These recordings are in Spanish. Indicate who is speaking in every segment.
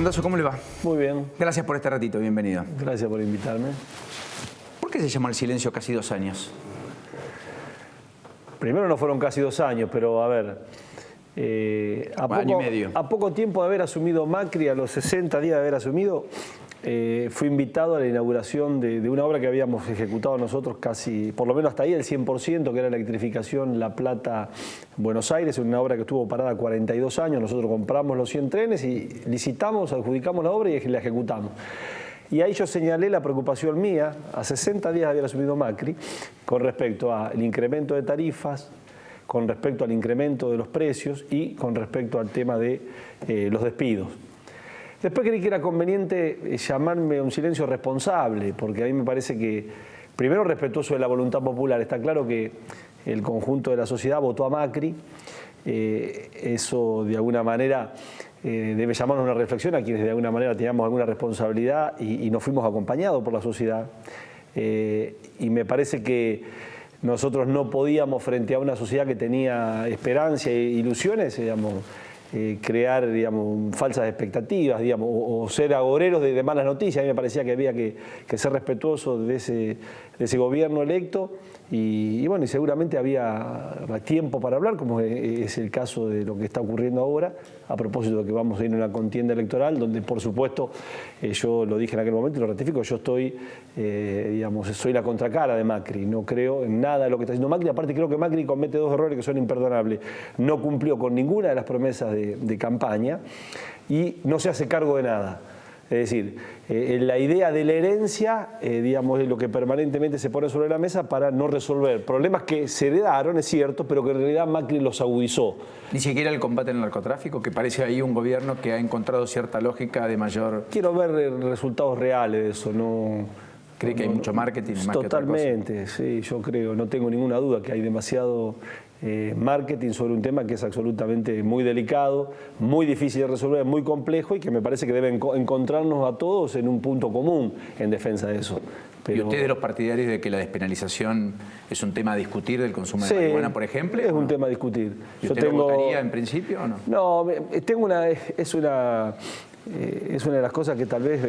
Speaker 1: Randazzo, ¿cómo le va?
Speaker 2: Muy bien.
Speaker 1: Gracias por este ratito, bienvenido.
Speaker 2: Gracias por invitarme.
Speaker 1: ¿Por qué se llamó El silencio casi 2 años?
Speaker 2: Primero no fueron casi 2 años, pero a ver,
Speaker 1: año y medio.
Speaker 2: a poco tiempo de haber asumido Macri, a los 60 días de haber asumido, fui invitado a la inauguración de una obra que habíamos ejecutado nosotros casi, por lo menos hasta ahí, el 100%, que era la electrificación La Plata-Buenos Aires, una obra que estuvo parada 42 años. Nosotros compramos los 100 trenes y licitamos, adjudicamos la obra y la ejecutamos. Y ahí yo señalé la preocupación mía, a 60 días de haber asumido Macri, con respecto al incremento de tarifas, con respecto al incremento de los precios y con respecto al tema de los despidos. Después creí que era conveniente llamarme a un silencio responsable, porque a mí me parece que, primero, respetuoso de la voluntad popular. Está claro que el conjunto de la sociedad votó a Macri. Eso, de alguna manera, debe llamarnos a una reflexión a quienes de alguna manera teníamos alguna responsabilidad y nos fuimos acompañados por la sociedad. Y me parece que nosotros no podíamos, frente a una sociedad que tenía esperanza e ilusiones, digamos, crear, digamos, falsas expectativas, digamos, o ser agoreros de malas noticias. A mí me parecía que había que ser respetuoso de ese gobierno electo y bueno, y seguramente había tiempo para hablar, como es el caso de lo que está ocurriendo ahora, a propósito de que vamos a ir a una contienda electoral, donde por supuesto, yo lo dije en aquel momento y lo ratifico, yo estoy, digamos, soy la contracara de Macri, no creo en nada de lo que está haciendo Macri. Aparte, creo que Macri comete 2 errores que son imperdonables. No cumplió con ninguna de las promesas de campaña y no se hace cargo de nada. Es decir, la idea de la herencia, digamos, es lo que permanentemente se pone sobre la mesa para no resolver problemas que se heredaron, es cierto, pero que en realidad Macri los agudizó.
Speaker 1: Ni siquiera el combate al narcotráfico, que parece ahí un gobierno que ha encontrado cierta lógica de mayor...
Speaker 2: Quiero ver resultados reales de eso, no...
Speaker 1: ¿Cree que hay mucho marketing más que otra cosa?
Speaker 2: Totalmente, sí, yo creo, no tengo ninguna duda que hay demasiado marketing sobre un tema que es absolutamente muy delicado, muy difícil de resolver, muy complejo y que me parece que debe encontrarnos a todos en un punto común en defensa de eso.
Speaker 1: Pero... ¿Y usted es de los partidarios de que la despenalización es un tema a discutir del consumo de marihuana, por ejemplo?
Speaker 2: Es un tema a discutir.
Speaker 1: ¿Y usted lo votaría en principio o no?
Speaker 2: No, tengo es una de las cosas que tal vez,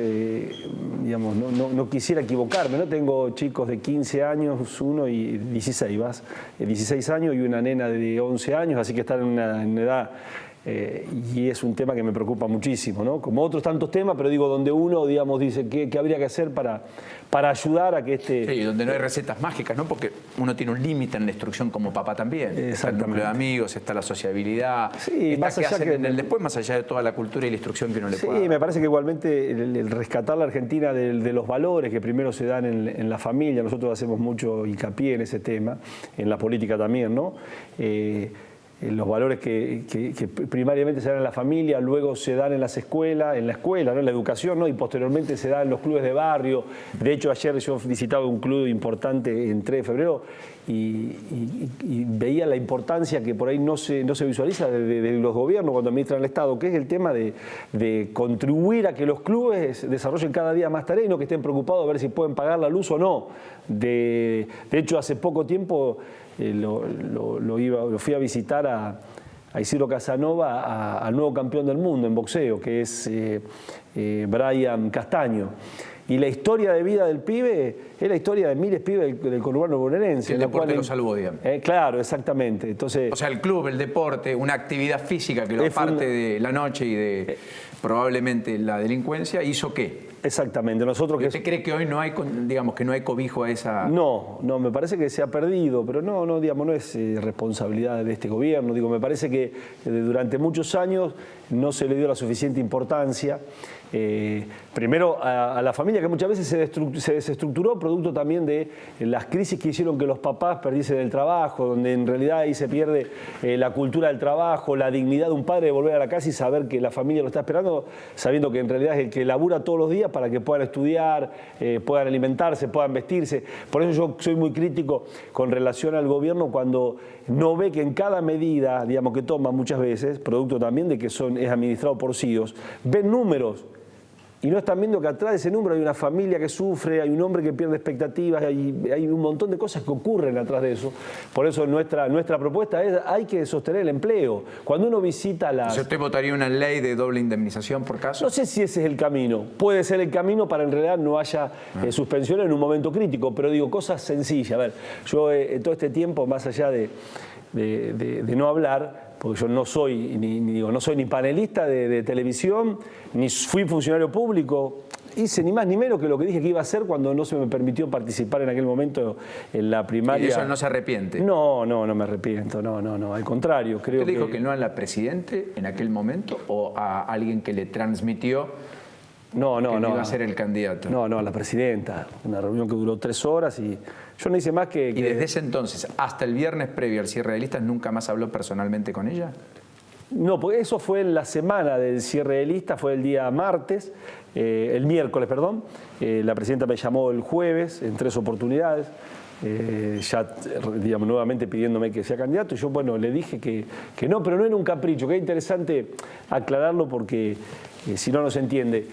Speaker 2: digamos, no quisiera equivocarme, ¿no? Tengo chicos de 15 años, uno y 16 años y una nena de 11 años, así que están en una edad... y es un tema que me preocupa muchísimo, ¿no? Como otros tantos temas, pero digo, donde uno, digamos, dice qué habría que hacer para ayudar a que este...
Speaker 1: Sí, donde no hay recetas mágicas, ¿no? Porque uno tiene un límite en la instrucción como papá también. Está el núcleo de amigos, está la sociabilidad,
Speaker 2: sí,
Speaker 1: está qué hacen en el después, más allá de toda la cultura y la instrucción que uno le pueda dar.
Speaker 2: Sí, me parece que igualmente el rescatar la Argentina de los valores que primero se dan en la familia, nosotros hacemos mucho hincapié en ese tema, en la política también, ¿no? Los valores que primariamente se dan en la familia, luego se dan en la escuela, ¿no? En la educación, ¿no? Y posteriormente se dan en los clubes de barrio. De hecho, ayer yo visitaba un club importante en 3 de febrero y veía la importancia que por ahí no se visualiza de los gobiernos cuando administran el Estado, que es el tema de contribuir a que los clubes desarrollen cada día más tareas y no que estén preocupados de ver si pueden pagar la luz o no. De hecho, hace poco tiempo lo fui a visitar a Isidro Casanova, al nuevo campeón del mundo en boxeo, que es Brian Castaño. Y la historia de vida del pibe es la historia de miles de pibes del conurbano bonaerense.
Speaker 1: El deporte lo salvó, digamos.
Speaker 2: Claro, exactamente. Entonces,
Speaker 1: o sea, el club, el deporte, una actividad física que lo aparte de la noche y de probablemente la delincuencia, ¿hizo qué?
Speaker 2: Exactamente.
Speaker 1: ¿Usted cree que hoy no hay, digamos, que no hay cobijo a esa...?
Speaker 2: No, me parece que se ha perdido, pero digamos, no es responsabilidad de este gobierno. Digo, me parece que durante muchos años no se le dio la suficiente importancia. Primero a la familia, que muchas veces se desestructuró producto también de las crisis que hicieron que los papás perdiesen el trabajo, donde en realidad ahí se pierde la cultura del trabajo, la dignidad de un padre de volver a la casa y saber que la familia lo está esperando, sabiendo que en realidad es el que labura todos los días para que puedan estudiar, puedan alimentarse, puedan vestirse. Por eso yo soy muy crítico con relación al gobierno cuando no ve que en cada medida, digamos, que toma muchas veces, producto también de que es administrado por CEOs, ven números y no están viendo que atrás de ese número hay una familia que sufre, hay un hombre que pierde expectativas, hay un montón de cosas que ocurren atrás de eso. Por eso nuestra propuesta es, hay que sostener el empleo. Cuando uno visita las...
Speaker 1: ¿Usted votaría una ley de doble indemnización por caso?
Speaker 2: No sé si ese es el camino. Puede ser el camino para en realidad no haya suspensión en un momento crítico, pero digo, cosas sencillas. A ver, yo todo este tiempo, más allá de no hablar, porque yo no soy ni panelista de televisión, ni fui funcionario público, hice ni más ni menos que lo que dije que iba a hacer cuando no se me permitió participar en aquel momento en la primaria.
Speaker 1: ¿Y de eso no se arrepiente?
Speaker 2: No me arrepiento, no, al contrario. Creo
Speaker 1: ¿Usted le dijo que no a la Presidente en aquel momento o a alguien que le transmitió que iba a ser el candidato?
Speaker 2: No, a la Presidenta, una reunión que duró 3 horas y yo no hice más que...
Speaker 1: ¿Y desde ese entonces, hasta el viernes previo al cierre de listas, nunca más habló personalmente con ella?
Speaker 2: No, porque eso fue en la semana del cierre de listas, fue el día martes, el miércoles, perdón. La Presidenta me llamó el jueves en 3 oportunidades, ya digamos, nuevamente pidiéndome que sea candidato. Y yo, bueno, le dije que no, pero no era un capricho, que es interesante aclararlo porque si no se entiende.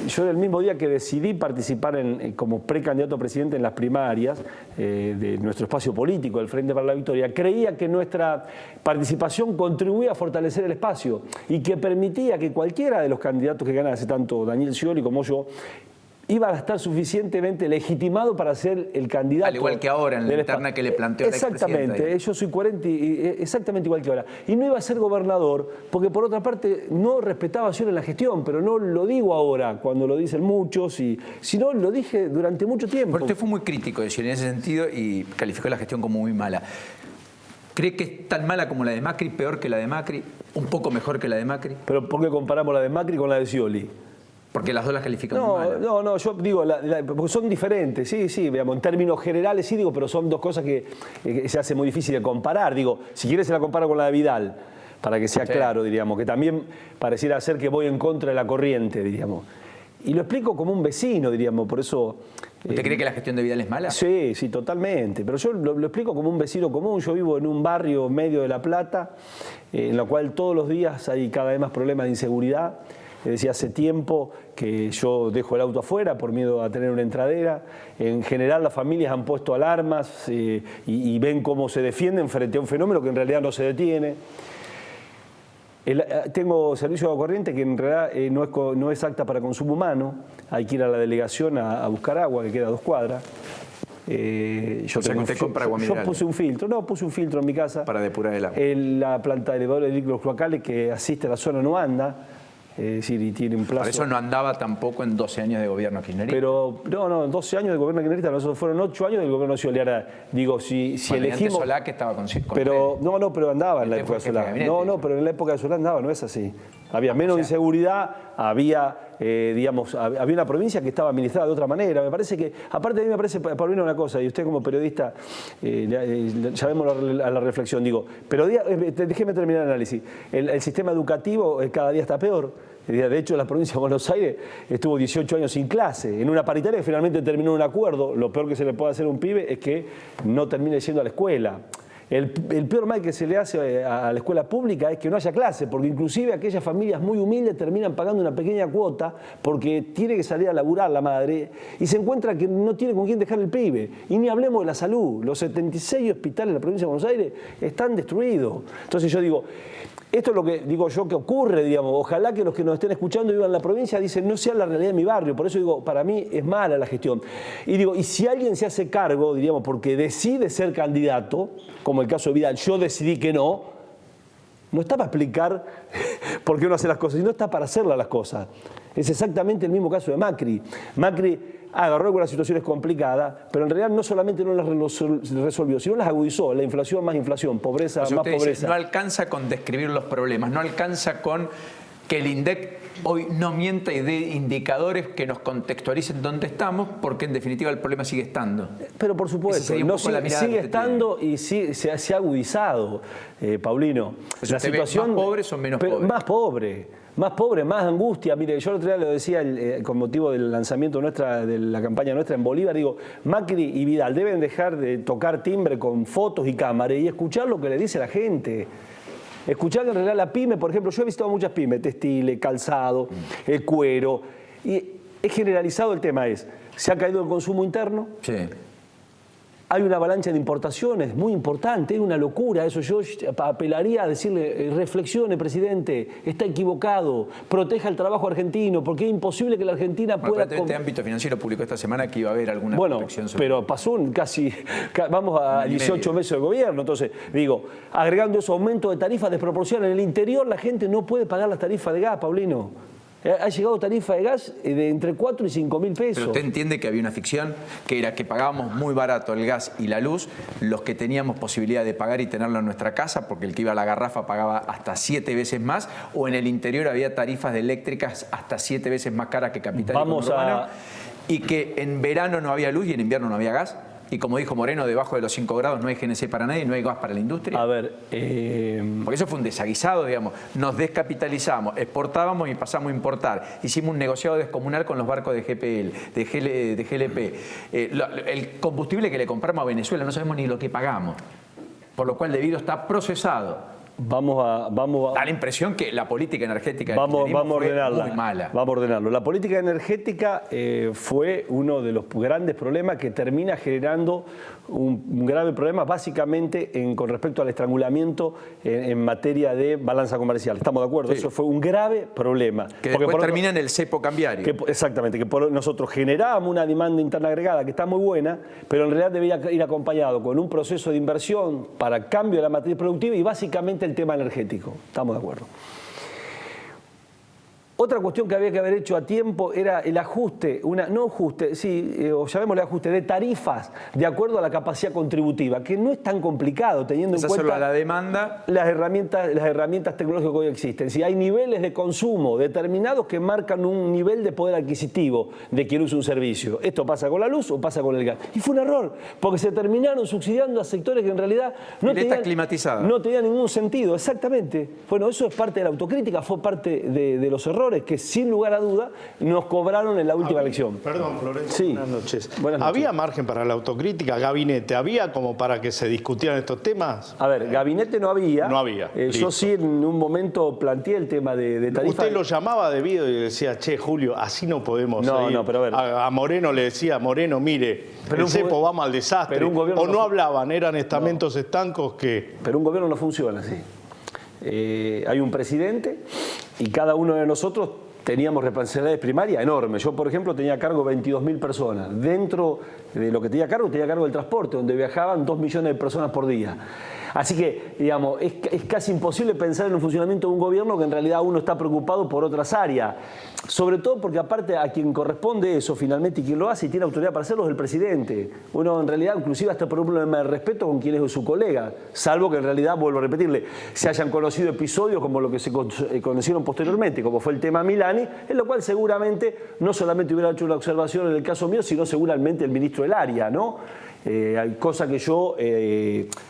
Speaker 2: Yo el mismo día que decidí participar como precandidato a presidente en las primarias de nuestro espacio político, el Frente para la Victoria, creía que nuestra participación contribuía a fortalecer el espacio y que permitía que cualquiera de los candidatos que ganase, tanto Daniel Scioli como yo, iba a estar suficientemente legitimado para ser el candidato.
Speaker 1: Al igual que ahora, en la interna que le planteó la expresidenta.
Speaker 2: Exactamente, yo soy coherente, exactamente igual que ahora. Y no iba a ser gobernador, porque por otra parte no respetaba yo en la gestión, pero no lo digo ahora, cuando lo dicen muchos, sino lo dije durante mucho tiempo.
Speaker 1: Pero usted fue muy crítico de Scioli en ese sentido y calificó la gestión como muy mala. ¿Cree que es tan mala como la de Macri, peor que la de Macri, un poco mejor que la de Macri?
Speaker 2: ¿Pero por qué comparamos la de Macri con la de Scioli?
Speaker 1: Porque las dos las califican muy mal.
Speaker 2: No, yo digo, porque son diferentes, sí, digamos, en términos generales sí digo, pero son dos cosas que se hace muy difícil de comparar. Digo, si quieres se la comparo con la de Vidal, para que sea claro, diríamos, que también pareciera ser que voy en contra de la corriente, diríamos. Y lo explico como un vecino, diríamos, por eso...
Speaker 1: ¿Usted cree que la gestión de Vidal es mala?
Speaker 2: Sí, totalmente, pero yo lo explico como un vecino común. Yo vivo en un barrio medio de La Plata, en la cual todos los días hay cada vez más problemas de inseguridad. Es decir, hace tiempo que yo dejo el auto afuera por miedo a tener una entradera. En general las familias han puesto alarmas y ven cómo se defienden frente a un fenómeno que en realidad no se detiene. Tengo servicio de agua corriente que en realidad no es apta para consumo humano. Hay que ir a la delegación a buscar agua, que queda a 2 cuadras.
Speaker 1: Yo
Speaker 2: puse un filtro en mi casa.
Speaker 1: Para depurar el agua.
Speaker 2: La planta de elevadores de líquidos cloacales que asiste a la zona no anda. Es decir, y tiene un plazo.
Speaker 1: Por eso no andaba tampoco en 12 años de gobierno kirchnerista.
Speaker 2: Pero, no, 12 años de gobierno kirchnerista, nosotros fueron 8 años del gobierno Scioli. Ahora, digo, si elegimos...
Speaker 1: Solá que estaba con
Speaker 2: pero, pero andaba en la época de Solá. No, pero en la época de Solá andaba, no es así. Había menos inseguridad, había una provincia que estaba administrada de otra manera. Me parece que, aparte a mí me parece, Paulino, una cosa, y usted como periodista, llamemos a la reflexión, digo, pero déjeme terminar el análisis. El sistema educativo cada día está peor. De hecho, la provincia de Buenos Aires estuvo 18 años sin clase, en una paritaria que finalmente terminó en un acuerdo. Lo peor que se le puede hacer a un pibe es que no termine yendo a la escuela. El peor mal que se le hace a la escuela pública es que no haya clase, porque inclusive aquellas familias muy humildes terminan pagando una pequeña cuota porque tiene que salir a laburar la madre y se encuentra que no tiene con quién dejar el pibe. Y ni hablemos de la salud. Los 76 hospitales de la provincia de Buenos Aires están destruidos. Entonces yo digo, esto es lo que digo yo que ocurre, digamos. Ojalá que los que nos estén escuchando vivan en la provincia dicen no sea la realidad de mi barrio. Por eso digo, para mí es mala la gestión. Y digo, y si alguien se hace cargo, diríamos, porque decide ser candidato, como el caso de Vidal, yo decidí que no está para explicar por qué uno hace las cosas, sino está para hacerlas las cosas. Es exactamente el mismo caso de Macri. Macri agarró algunas situaciones complicadas, pero en realidad no solamente no las resolvió, sino las agudizó. La inflación más inflación, pobreza más pobreza.
Speaker 1: Dice, no alcanza con describir los problemas, no alcanza con que el INDEC hoy no mienta y dé indicadores que nos contextualicen dónde estamos, porque en definitiva el problema sigue estando.
Speaker 2: Pero por supuesto, sigue estando y se ha agudizado, Paulino.
Speaker 1: La situación, ¿más pobres o menos pobres?
Speaker 2: Más pobre, más angustia. Mire, yo el otro día lo decía con motivo del lanzamiento de la campaña nuestra en Bolívar, digo, Macri y Vidal deben dejar de tocar timbre con fotos y cámaras y escuchar lo que le dice la gente. Escuchar en realidad la pyme, por ejemplo, yo he visitado muchas pymes, textiles, calzado, el cuero, y es generalizado el tema se ha caído el consumo interno.
Speaker 1: Sí.
Speaker 2: Hay una avalancha de importaciones muy importante, es una locura eso. Yo apelaría a decirle, reflexione, presidente, está equivocado, proteja el trabajo argentino, porque es imposible que la Argentina pueda...
Speaker 1: Este ámbito financiero publicó esta semana que iba a haber alguna protección sobre...
Speaker 2: Pero pasó vamos a 18 meses de gobierno, entonces digo, agregando esos aumentos de tarifas desproporcionados, en el interior la gente no puede pagar las tarifas de gas, Paulino. Ha llegado tarifa de gas de entre 4 y 5 mil pesos.
Speaker 1: Pero usted entiende que había una ficción, que era que pagábamos muy barato el gas y la luz, los que teníamos posibilidad de pagar y tenerlo en nuestra casa, porque el que iba a la garrafa pagaba hasta 7 veces más, o en el interior había tarifas de eléctricas hasta 7 veces más caras que capital y conurbano, y que en verano no había luz y en invierno no había gas. Y como dijo Moreno, debajo de los 5 grados no hay GNC para nadie, no hay gas para la industria.
Speaker 2: A ver,
Speaker 1: porque eso fue un desaguisado, digamos. Nos descapitalizamos, exportábamos y pasamos a importar. Hicimos un negociado descomunal con los barcos de GPL, de GLP. El combustible que le compramos a Venezuela no sabemos ni lo que pagamos. Por lo cual debido está procesado. Da la impresión que la política energética
Speaker 2: vamos a ordenarla,
Speaker 1: fue muy mala.
Speaker 2: Vamos a ordenarlo. La política energética fue uno de los grandes problemas que termina generando un grave problema básicamente con respecto al estrangulamiento en materia de balanza comercial. ¿Estamos de acuerdo? Sí. Eso fue un grave problema.
Speaker 1: Que después termina en el cepo cambiario.
Speaker 2: Exactamente, que nosotros generábamos una demanda interna agregada que está muy buena, pero en realidad debía ir acompañado con un proceso de inversión para cambio de la matriz productiva y básicamente el tema energético. Estamos de acuerdo. Otra cuestión que había que haber hecho a tiempo era el ajuste, o llamémosle ajuste de tarifas de acuerdo a la capacidad contributiva, que no es tan complicado teniendo en cuenta
Speaker 1: la demanda,
Speaker 2: las herramientas tecnológicas que hoy existen. Si hay niveles de consumo determinados que marcan un nivel de poder adquisitivo de quien usa un servicio. Esto pasa con la luz o pasa con el gas. Y fue un error, porque se terminaron subsidiando a sectores que en realidad no tenían ningún sentido. Exactamente. Bueno, eso es parte de la autocrítica, fue parte de los errores que sin lugar a duda nos cobraron en la última elección.
Speaker 3: Perdón, Florencio,
Speaker 2: sí.
Speaker 3: Buenas noches.
Speaker 2: Buenas noches.
Speaker 3: ¿Había margen para la autocrítica? ¿Gabinete había como para que se discutieran estos temas?
Speaker 2: A ver, gabinete no había.
Speaker 3: No había.
Speaker 2: Yo sí en un momento planteé el tema de tarifa.
Speaker 3: Usted lo llamaba debido y decía, che, Julio, así no podemos seguir.
Speaker 2: No, pero a ver.
Speaker 3: A Moreno le decía, Moreno, mire, el cepo vamos al desastre.
Speaker 2: Pero un gobierno
Speaker 3: o no hablaban, eran estamentos estancos que...
Speaker 2: Pero un gobierno no funciona así. Hay un presidente y cada uno de nosotros teníamos responsabilidades primarias enormes. Yo, por ejemplo, tenía a cargo 22.000 personas. Dentro de lo que tenía a cargo del transporte, donde viajaban 2 millones de personas por día. Así que, digamos, es casi imposible pensar en el funcionamiento de un gobierno que en realidad uno está preocupado por otras áreas. Sobre todo porque aparte a quien corresponde eso finalmente y quien lo hace y tiene autoridad para hacerlo es el presidente. Uno en realidad inclusive hasta por un problema de respeto con quien es su colega, salvo que en realidad, vuelvo a repetirle, se hayan conocido episodios como lo que se conocieron posteriormente, como fue el tema Milani, en lo cual seguramente no solamente hubiera hecho una observación en el caso mío, sino seguramente el ministro del área, ¿no? Cosa que yo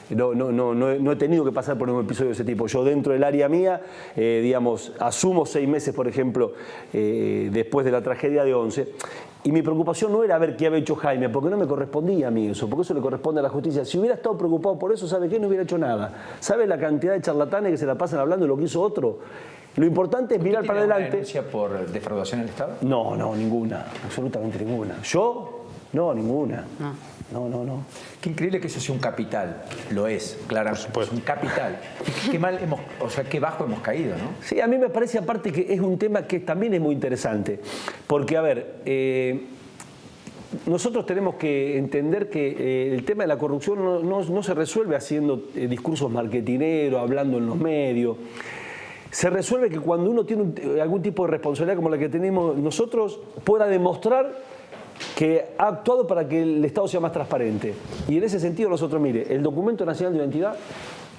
Speaker 2: no he tenido que pasar por un episodio de ese tipo. Yo dentro del área mía, digamos, asumo 6 meses, por ejemplo, después de la tragedia de 11, y mi preocupación no era ver qué había hecho Jaime, porque no me correspondía a mí eso, porque eso le corresponde a la justicia. Si hubiera estado preocupado por eso, ¿sabe qué? No hubiera hecho nada. ¿Sabe la cantidad de charlatanes que se la pasan hablando de lo que hizo otro? Lo importante es mirar para adelante.
Speaker 1: ¿Tiene denuncia por defraudación al Estado?
Speaker 2: No, ninguna, absolutamente ninguna. ¿Yo? No, ninguna. No.
Speaker 1: Qué increíble que eso sea un capital. Lo es, claro. Es un capital. Qué bajo hemos caído, ¿no?
Speaker 2: Sí, a mí me parece aparte que es un tema que también es muy interesante. Porque, a ver, nosotros tenemos que entender que el tema de la corrupción no se resuelve haciendo discursos marketineros, hablando en los medios. Se resuelve que cuando uno tiene algún tipo de responsabilidad como la que tenemos nosotros, pueda demostrar que ha actuado para que el Estado sea más transparente. Y en ese sentido nosotros, mire, el documento nacional de identidad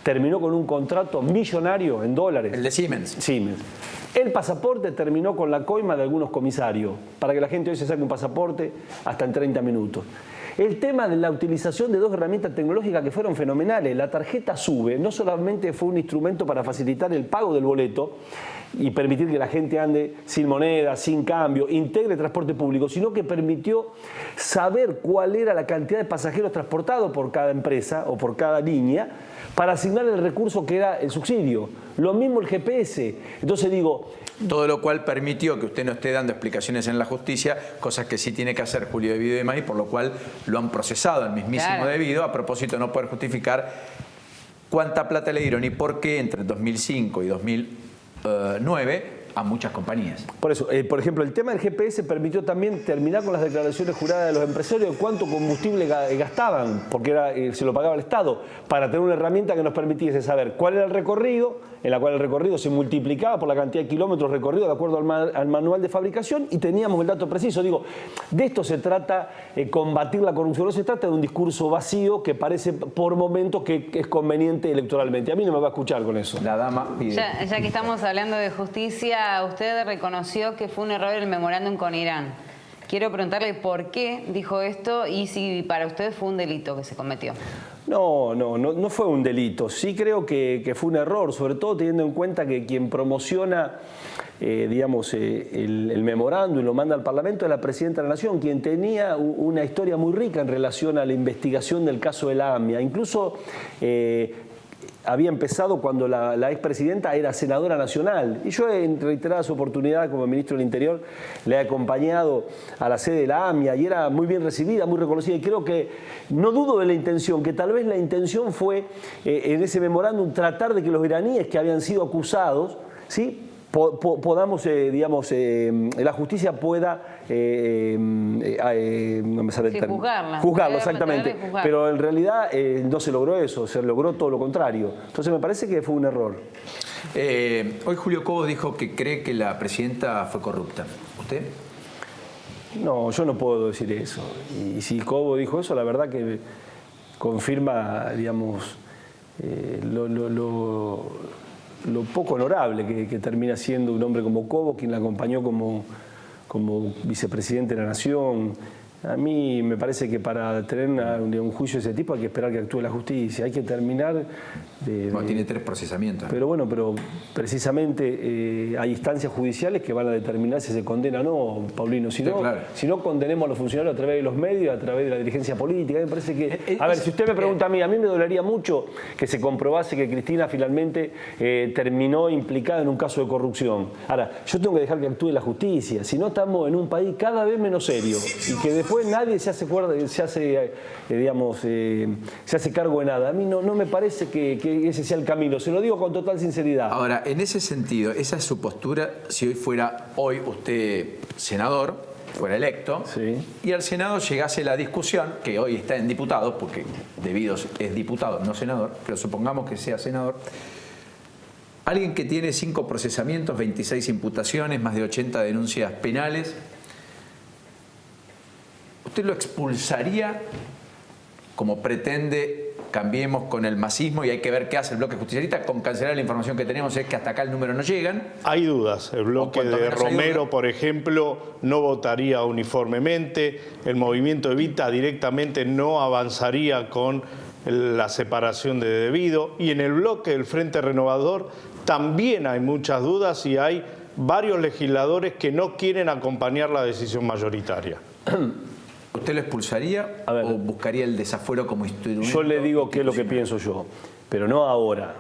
Speaker 2: terminó con un contrato millonario en dólares.
Speaker 1: El de Siemens.
Speaker 2: El pasaporte terminó con la coima de algunos comisarios, para que la gente hoy se saque un pasaporte hasta en 30 minutos. El tema de la utilización de 2 herramientas tecnológicas que fueron fenomenales. La tarjeta SUBE no solamente fue un instrumento para facilitar el pago del boleto, y permitir que la gente ande sin moneda, sin cambio, integre transporte público, sino que permitió saber cuál era la cantidad de pasajeros transportados por cada empresa o por cada línea para asignar el recurso que era el subsidio. Lo mismo el GPS. Entonces digo...
Speaker 1: Todo lo cual permitió que usted no esté dando explicaciones en la justicia, cosas que sí tiene que hacer Julio Devido y demás, y por lo cual lo han procesado al mismísimo Devido, a propósito de no poder justificar cuánta plata le dieron y por qué entre 2005 y 2009 a muchas compañías.
Speaker 2: Por eso, por ejemplo, el tema del GPS permitió también terminar con las declaraciones juradas de los empresarios de cuánto combustible gastaban, porque se lo pagaba el Estado, para tener una herramienta que nos permitiese saber cuál era el recorrido, en la cual el recorrido se multiplicaba por la cantidad de kilómetros recorridos de acuerdo al manual de fabricación y teníamos el dato preciso. Digo, de esto se trata combatir la corrupción, no se trata de un discurso vacío que parece por momentos que es conveniente electoralmente. A mí no me va a escuchar con eso.
Speaker 1: La dama pide.
Speaker 4: Ya que estamos hablando de justicia, usted reconoció que fue un error el memorándum con Irán. Quiero preguntarle por qué dijo esto y si para usted fue un delito que se cometió.
Speaker 2: No fue un delito. Sí creo que fue un error, sobre todo teniendo en cuenta que quien promociona el memorándum y lo manda al Parlamento es la Presidenta de la Nación, quien tenía una historia muy rica en relación a la investigación del caso de la AMIA. Incluso había empezado cuando la expresidenta era senadora nacional. Y yo en reiteradas oportunidades como ministro del Interior le he acompañado a la sede de la AMIA y era muy bien recibida, muy reconocida. Y creo que, no dudo de la intención, que tal vez la intención fue en ese memorándum tratar de que los iraníes que habían sido acusados, ¿sí?, podamos, la justicia pueda no me sale el término. Juzgarlo, exactamente. Pero en realidad no se logró eso, se logró todo lo contrario. Entonces me parece que fue un error.
Speaker 1: Hoy Julio Cobo dijo que cree que la presidenta fue corrupta. ¿Usted?
Speaker 2: No, yo no puedo decir eso. Y si Cobo dijo eso, la verdad que confirma, digamos, lo poco honorable que termina siendo un hombre como Cobo, quien la acompañó como vicepresidente de la Nación. A mí me parece que para tener un juicio de ese tipo hay que esperar que actúe la justicia, hay que terminar
Speaker 1: tiene 3 procesamientos.
Speaker 2: Pero bueno, precisamente hay instancias judiciales que van a determinar si se condena o no, Paulino. Si no, condenemos a los funcionarios a través de los medios, a través de la dirigencia política. Me parece que... A ver, si usted me pregunta a mí me dolería mucho que se comprobase que Cristina finalmente terminó implicada en un caso de corrupción. Ahora, yo tengo que dejar que actúe la justicia, si no estamos en un país cada vez menos serio y que después nadie se hace cargo de nada. A mí no me parece que ese sea el camino, se lo digo con total sinceridad.
Speaker 1: Ahora, en ese sentido, esa es su postura si hoy fuera usted senador, fuera electo,
Speaker 2: sí,
Speaker 1: y al Senado llegase la discusión, que hoy está en diputados, porque Devido es diputado, no senador, pero supongamos que sea senador. Alguien que tiene 5 procesamientos, 26 imputaciones, más de 80 denuncias penales, ¿usted lo expulsaría como pretende Cambiemos con el masismo y hay que ver qué hace el bloque justicialista con cancelar la información que tenemos? Es que hasta acá el número no llegan.
Speaker 3: Hay dudas. El bloque de Romero, por ejemplo, no votaría uniformemente. El movimiento Evita directamente no avanzaría con la separación de Devido. Y en el bloque del Frente Renovador también hay muchas dudas y hay varios legisladores que no quieren acompañar la decisión mayoritaria.
Speaker 1: ¿Usted lo expulsaría o buscaría el desafuero como instrumento?
Speaker 2: Yo le digo qué es lo que pienso yo, pero no ahora.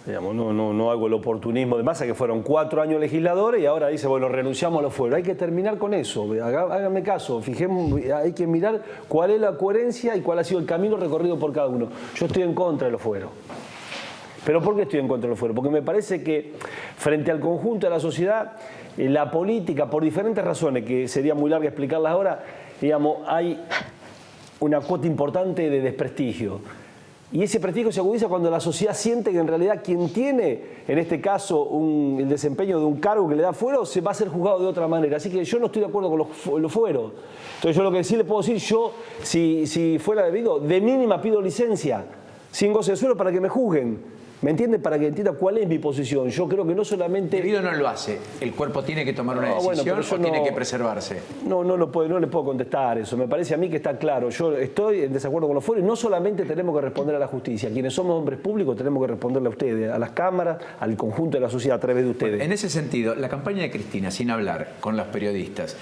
Speaker 2: Digamos, no hago el oportunismo de masa, que fueron 4 años legisladores y ahora dice, bueno, renunciamos a los fueros. Hay que terminar con eso, háganme caso, fijemos, hay que mirar cuál es la coherencia y cuál ha sido el camino recorrido por cada uno. Yo estoy en contra de los fueros. ¿Pero por qué estoy en contra de los fueros? Porque me parece que frente al conjunto de la sociedad, la política, por diferentes razones, que sería muy larga explicarlas ahora, digamos, hay una cuota importante de desprestigio. Y ese prestigio se agudiza cuando la sociedad siente que en realidad quien tiene, en este caso, el desempeño de un cargo que le da fuero, se va a ser juzgado de otra manera. Así que yo no estoy de acuerdo con los fueros. Entonces yo lo que sí le puedo decir, yo, si fuera debido, de mínima pido licencia, sin goce de sueldo, para que me juzguen. ¿Me entiende? Para que entienda cuál es mi posición. Yo creo que no solamente...
Speaker 1: Debido no lo hace. ¿El cuerpo tiene que tomar una decisión o tiene que preservarse?
Speaker 2: No le puedo contestar eso. Me parece a mí que está claro. Yo estoy en desacuerdo con los fueros y no solamente tenemos que responder a la justicia. Quienes somos hombres públicos tenemos que responderle a ustedes, a las cámaras, al conjunto de la sociedad a través de ustedes.
Speaker 1: En ese sentido, la campaña de Cristina, sin hablar con los periodistas,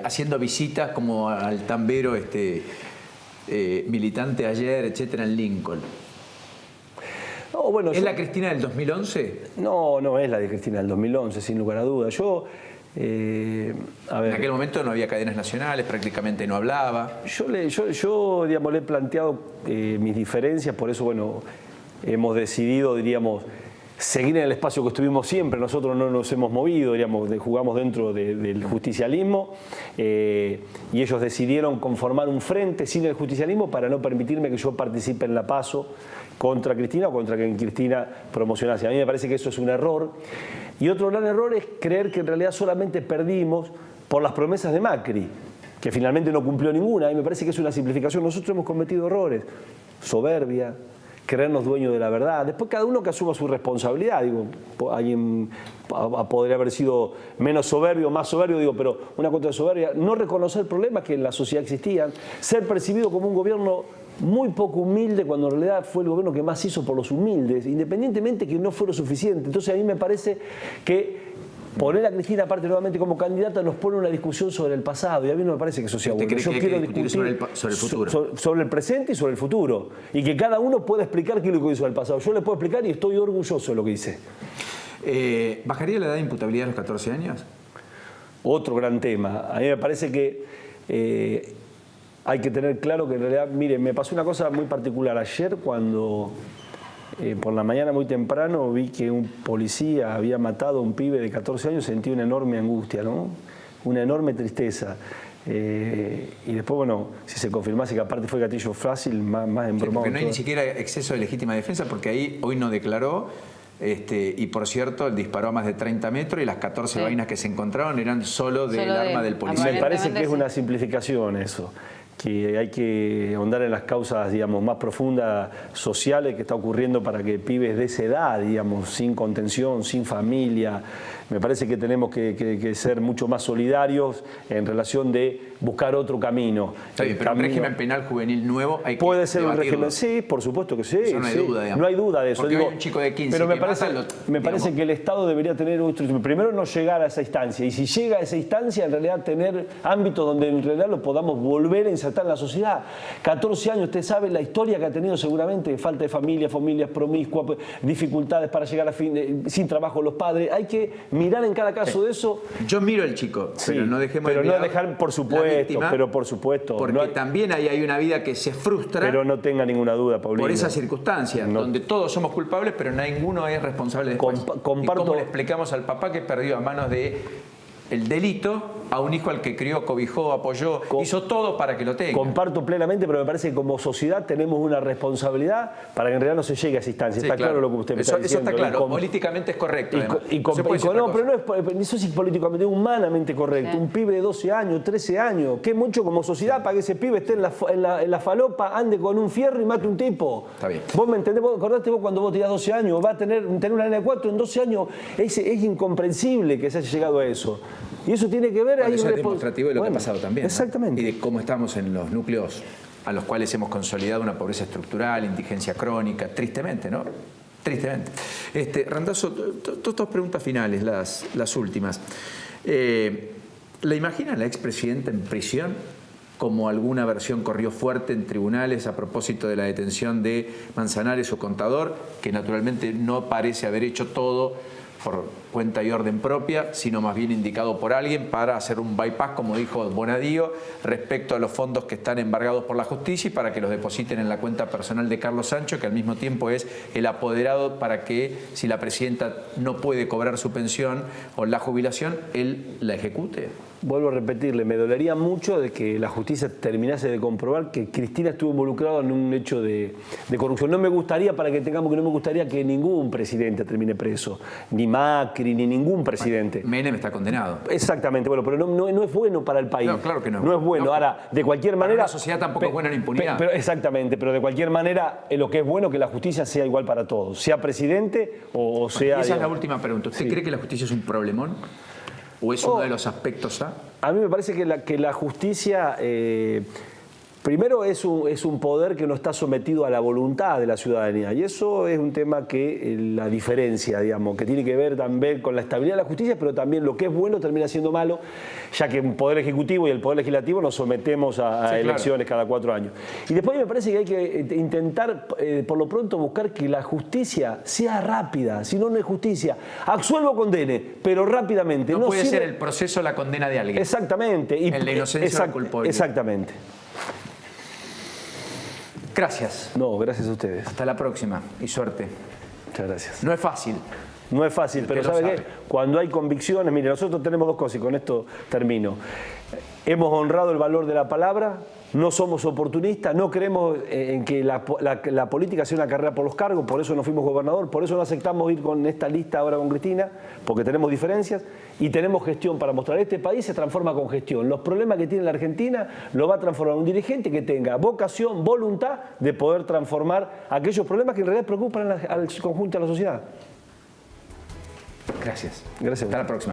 Speaker 1: haciendo visitas como al tambero militante ayer, etcétera, en Lincoln.
Speaker 2: No, bueno,
Speaker 1: ¿Es la Cristina del 2011?
Speaker 2: No es la de Cristina del 2011, sin lugar a dudas. A ver,
Speaker 1: en aquel momento no había cadenas nacionales, prácticamente no hablaba.
Speaker 2: Yo digamos, le he planteado mis diferencias, por eso, bueno, hemos decidido, diríamos, seguir en el espacio que estuvimos siempre. Nosotros no nos hemos movido, diríamos, jugamos dentro del justicialismo y ellos decidieron conformar un frente sin el justicialismo para no permitirme que yo participe en la PASO contra Cristina o contra quien Cristina promocionase. A mí me parece que eso es un error. Y otro gran error es creer que en realidad solamente perdimos por las promesas de Macri, que finalmente no cumplió ninguna. A mí me parece que es una simplificación. Nosotros hemos cometido errores, soberbia, creernos dueños de la verdad. Después cada uno que asuma su responsabilidad. Digo, alguien podría haber sido menos soberbio, más soberbio, digo, pero una contra soberbia, no reconocer problemas que en la sociedad existían, ser percibido como un gobierno muy poco humilde cuando en realidad fue el gobierno que más hizo por los humildes, independientemente que no fuera suficiente. Entonces a mí me parece que poner a Cristina aparte nuevamente como candidata nos pone una discusión sobre el pasado y a mí no me parece que eso sea bueno.
Speaker 1: Yo quiero discutir sobre el futuro.
Speaker 2: Sobre el presente y sobre el futuro. Y que cada uno pueda explicar qué es lo que hizo en el pasado. Yo le puedo explicar y estoy orgulloso de lo que hice.
Speaker 1: ¿Bajaría la edad de imputabilidad a los 14 años?
Speaker 2: Otro gran tema. A mí me parece que hay que tener claro que en realidad, mire, me pasó una cosa muy particular. Ayer cuando por la mañana muy temprano vi que un policía había matado a un pibe de 14 años, sentí una enorme angustia, ¿no? Una enorme tristeza. Y después, bueno, si se confirmase que aparte fue gatillo fácil, más embromado.
Speaker 1: Porque no hay ni siquiera exceso de legítima defensa, porque ahí hoy no declaró. Y por cierto, disparó a más de 30 metros y las 14 vainas que se encontraron eran solo del arma del policía.
Speaker 2: Me parece que es una simplificación eso, que hay que ahondar en las causas, digamos, más profundas sociales que está ocurriendo para que pibes de esa edad, digamos, sin contención, sin familia. Me parece que tenemos que ser mucho más solidarios en relación de buscar otro camino.
Speaker 1: Está bien, pero un régimen penal juvenil nuevo hay que
Speaker 2: puede ser
Speaker 1: debatirlo.
Speaker 2: Un régimen, sí, por supuesto que sí.
Speaker 1: Eso no hay duda, digamos.
Speaker 2: No hay duda de eso.
Speaker 1: Porque hay un chico de 15
Speaker 2: pero
Speaker 1: me
Speaker 2: parece que el Estado debería tener primero no llegar a esa instancia y si llega a esa instancia en realidad tener ámbitos donde en realidad lo podamos volver a insertar en la sociedad. 14 años, usted sabe la historia que ha tenido seguramente, falta de familias promiscuas, dificultades para llegar a sin trabajo los padres. Hay que mirar en cada caso de eso.
Speaker 1: Yo miro al chico,
Speaker 2: sí,
Speaker 1: pero no dejemos
Speaker 2: pero
Speaker 1: de mirar
Speaker 2: no dejar, por supuesto,
Speaker 1: porque
Speaker 2: no hay,
Speaker 1: también ahí hay una vida que se frustra.
Speaker 2: Pero no tenga ninguna duda, Paulino.
Speaker 1: Por esa circunstancia, donde todos somos culpables, pero ninguno es responsable después.
Speaker 2: Comparto.
Speaker 1: ¿Y cómo le explicamos al papá que perdió a manos de el delito a un hijo al que crió, cobijó, apoyó, hizo todo para que lo tenga?
Speaker 2: Comparto plenamente, pero me parece que como sociedad tenemos una responsabilidad para que en realidad no se llegue a esa instancia. Sí, está claro lo que usted me está diciendo.
Speaker 1: Eso está claro, políticamente es correcto.
Speaker 2: No, pero no es políticamente, es humanamente correcto. Sí. Un pibe de 12 años, 13 años, que mucho como sociedad para que ese pibe esté en la falopa, ande con un fierro y mate un tipo.
Speaker 1: Está bien.
Speaker 2: Vos me entendés, acordate vos cuando vos tenías 12 años, va a tener una nena de 4 en 12 años, es incomprensible que se haya llegado a eso. Y eso tiene que ver...
Speaker 1: Eso es demostrativo de lo que ha pasado también.
Speaker 2: Exactamente.
Speaker 1: ¿No? Y de cómo estamos en los núcleos a los cuales hemos consolidado una pobreza estructural, indigencia crónica, tristemente, ¿no? Tristemente. Randazzo, dos preguntas finales, las últimas. ¿La imagina la expresidenta en prisión? Como alguna versión corrió fuerte en tribunales a propósito de la detención de Manzanares, su contador, que naturalmente no parece haber hecho todo por cuenta y orden propia, sino más bien indicado por alguien para hacer un bypass, como dijo Bonadío, respecto a los fondos que están embargados por la justicia y para que los depositen en la cuenta personal de Carlos Sancho, que al mismo tiempo es el apoderado para que, si la presidenta no puede cobrar su pensión o la jubilación, él la ejecute?
Speaker 2: Vuelvo a repetirle, me dolería mucho de que la justicia terminase de comprobar que Cristina estuvo involucrada en un hecho de corrupción. No me gustaría, para que tengamos que no me gustaría que ningún presidente termine preso, ni Macri, ni ningún presidente.
Speaker 1: Menem está condenado.
Speaker 2: Exactamente, bueno, pero no es bueno para el país.
Speaker 1: No, claro que no.
Speaker 2: No es bueno.
Speaker 1: No,
Speaker 2: ahora, de cualquier manera...
Speaker 1: la sociedad tampoco es buena la impunidad.
Speaker 2: Pero, exactamente, pero de cualquier manera, lo que es bueno es que la justicia sea igual para todos, sea presidente o sea...
Speaker 1: Y esa es la
Speaker 2: digamos,
Speaker 1: última pregunta. ¿Usted
Speaker 2: sí.
Speaker 1: cree que la justicia es un problemón? ¿O es uno de los aspectos A?
Speaker 2: A mí me parece que la justicia, primero es un poder que no está sometido a la voluntad de la ciudadanía. Y eso es un tema que la diferencia, digamos, que tiene que ver también con la estabilidad de la justicia, pero también lo que es bueno termina siendo malo, ya que el Poder Ejecutivo y el Poder Legislativo nos sometemos a elecciones cada 4 años. Y después me parece que hay que intentar, por lo pronto, buscar que la justicia sea rápida. Si no, no es justicia. Absuelvo o condene, pero rápidamente.
Speaker 1: No puede ser el proceso la condena de alguien.
Speaker 2: Exactamente.
Speaker 1: El de inocencia o la culpabilidad.
Speaker 2: Exactamente.
Speaker 1: Gracias.
Speaker 2: No, gracias a ustedes.
Speaker 1: Hasta la próxima y suerte.
Speaker 2: Muchas gracias.
Speaker 1: No es fácil.
Speaker 2: No es fácil, pero ¿sabe qué? Cuando hay convicciones, mire, nosotros tenemos 2 cosas y con esto termino. Hemos honrado el valor de la palabra, no somos oportunistas, no creemos en que la política sea una carrera por los cargos, por eso no fuimos gobernador, por eso no aceptamos ir con esta lista ahora con Cristina, porque tenemos diferencias y tenemos gestión para mostrar. Este país se transforma con gestión. Los problemas que tiene la Argentina lo va a transformar un dirigente que tenga vocación, voluntad de poder transformar aquellos problemas que en realidad preocupan al conjunto de la sociedad.
Speaker 1: Gracias.
Speaker 2: Gracias.
Speaker 1: Hasta la próxima.